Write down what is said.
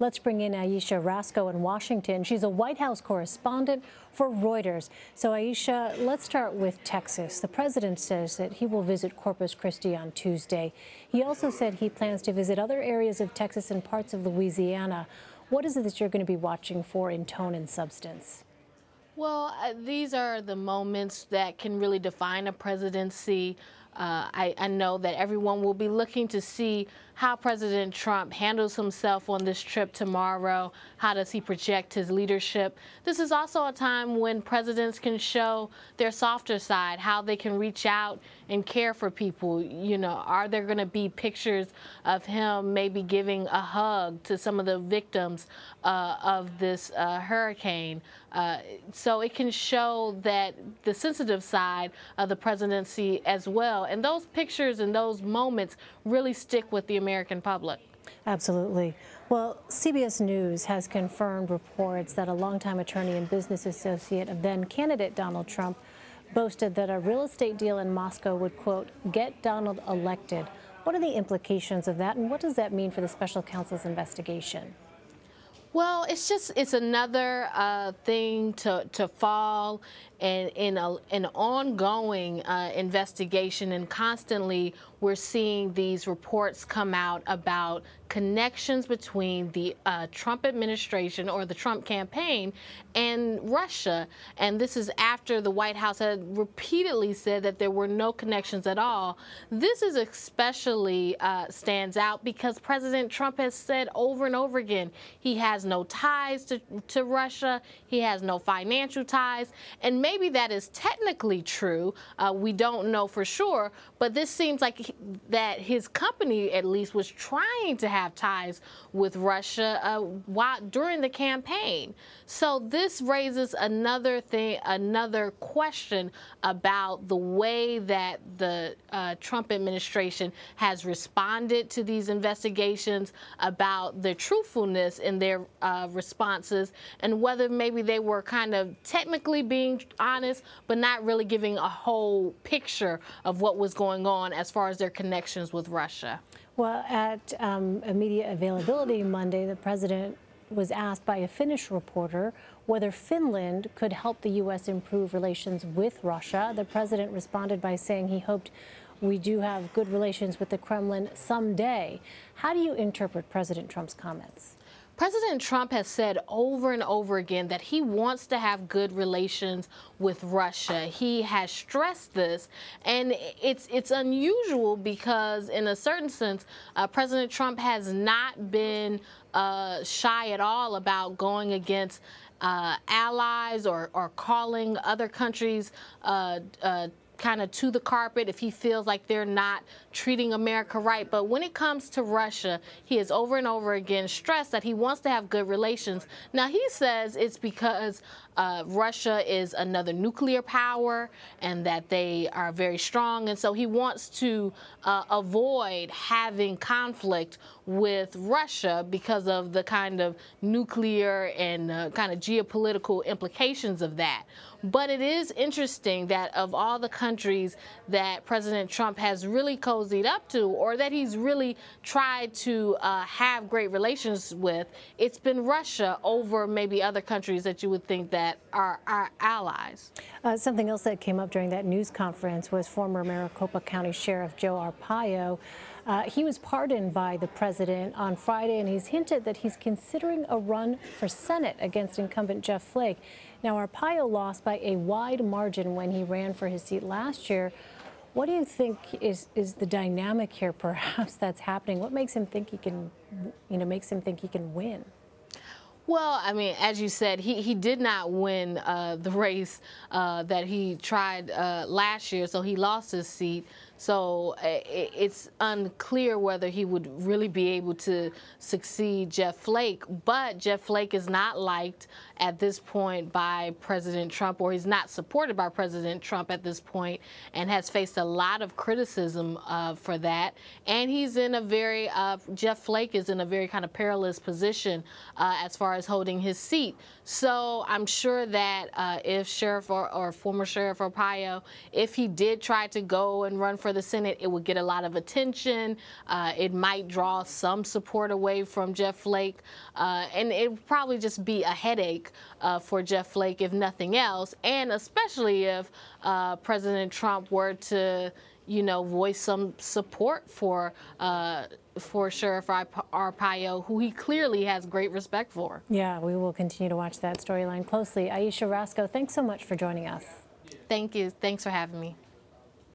Let's bring in Ayesha Rascoe in Washington. She's a White House correspondent for Reuters. So, Ayesha, let's start with Texas. The president says that he will visit Corpus Christi on Tuesday. He also said he plans to visit other areas of Texas and parts of Louisiana. What is it that you're going to be watching for in tone and substance? Well, these are the moments that can really define a presidency. I know that everyone will be looking to see how President Trump handles himself on this trip tomorrow. How does he project his leadership? This is also a time when presidents can show their softer side, how they can reach out and care for people. You know, are there going to be pictures of him maybe giving a hug to some of the victims of this hurricane? So it can show that the sensitive side of the presidency as well. And those pictures and those moments really stick with the American public. Absolutely. Well, CBS News has confirmed reports that a longtime attorney and business associate of then-candidate Donald Trump boasted that a real estate deal in Moscow would, quote, get Donald elected. What are the implications of that, and what does that mean for the special counsel's investigation? Well, it's another thing to fall in an ongoing investigation, and constantly we're seeing these reports come out about connections between the Trump administration or the Trump campaign and Russia. And this is after the White House had repeatedly said that there were no connections at all. This is especially stands out because President Trump has said over and over again he has no ties to Russia, he has no financial ties, and maybe that is technically true. We don't know for sure, but this seems like that his company at least was trying to have ties with Russia during the campaign. So this raises another question about the way that the Trump administration has responded to these investigations, about the truthfulness in their responses, and whether maybe they were kind of technically being honest, but not really giving a whole picture of what was going on as far as their connections with Russia. Well, at a media availability Monday, the president was asked by a Finnish reporter whether Finland could help the U.S. improve relations with Russia. The president responded by saying he hoped we do have good relations with the Kremlin someday. How do you interpret President Trump's comments? President Trump has said over and over again that he wants to have good relations with Russia. He has stressed this, and it's unusual because, in a certain sense, President Trump has not been shy at all about going against allies or calling other countries kind of to the carpet if he feels like they're not treating America right. But when it comes to Russia, he has over and over again stressed that he wants to have good relations. Now, he says it's because Russia is another nuclear power and that they are very strong, and so he wants to avoid having conflict with Russia because of the kind of nuclear and kind of geopolitical implications of that. But it is interesting that of all the countries that President Trump has really cozied up to, or that he's really tried to have great relations with, it's been Russia over maybe other countries that you would think that are our allies. Something else that came up during that news conference was former Maricopa County Sheriff Joe Arpaio. He was pardoned by the president on Friday, and he's hinted that he's considering a run for Senate against incumbent Jeff Flake. Now, Arpaio lost by a wide margin when he ran for his seat last year. What do you think is the dynamic here, perhaps, that's happening? What makes him think he can, win? Well, I mean, as you said, he did not win the race that he tried last year, so he lost his seat. So it's unclear whether he would really be able to succeed Jeff Flake. But Jeff Flake is not liked at this point by President Trump, or he's not supported by President Trump at this point, and has faced a lot of criticism for that. And he's in a very, Jeff Flake is in a very kind of perilous position as far as holding his seat. So I'm sure that if Sheriff or former Sheriff Arpaio, if he did try to go and run for for the Senate, it would get a lot of attention. It might draw some support away from Jeff Flake, and it would probably just be a headache for Jeff Flake, if nothing else, and especially if President Trump were to, voice some support for Sheriff Arpaio, who he clearly has great respect for. Yeah, we will continue to watch that storyline closely. Ayesha Rascoe, thanks so much for joining us. Thank you. Thanks for having me.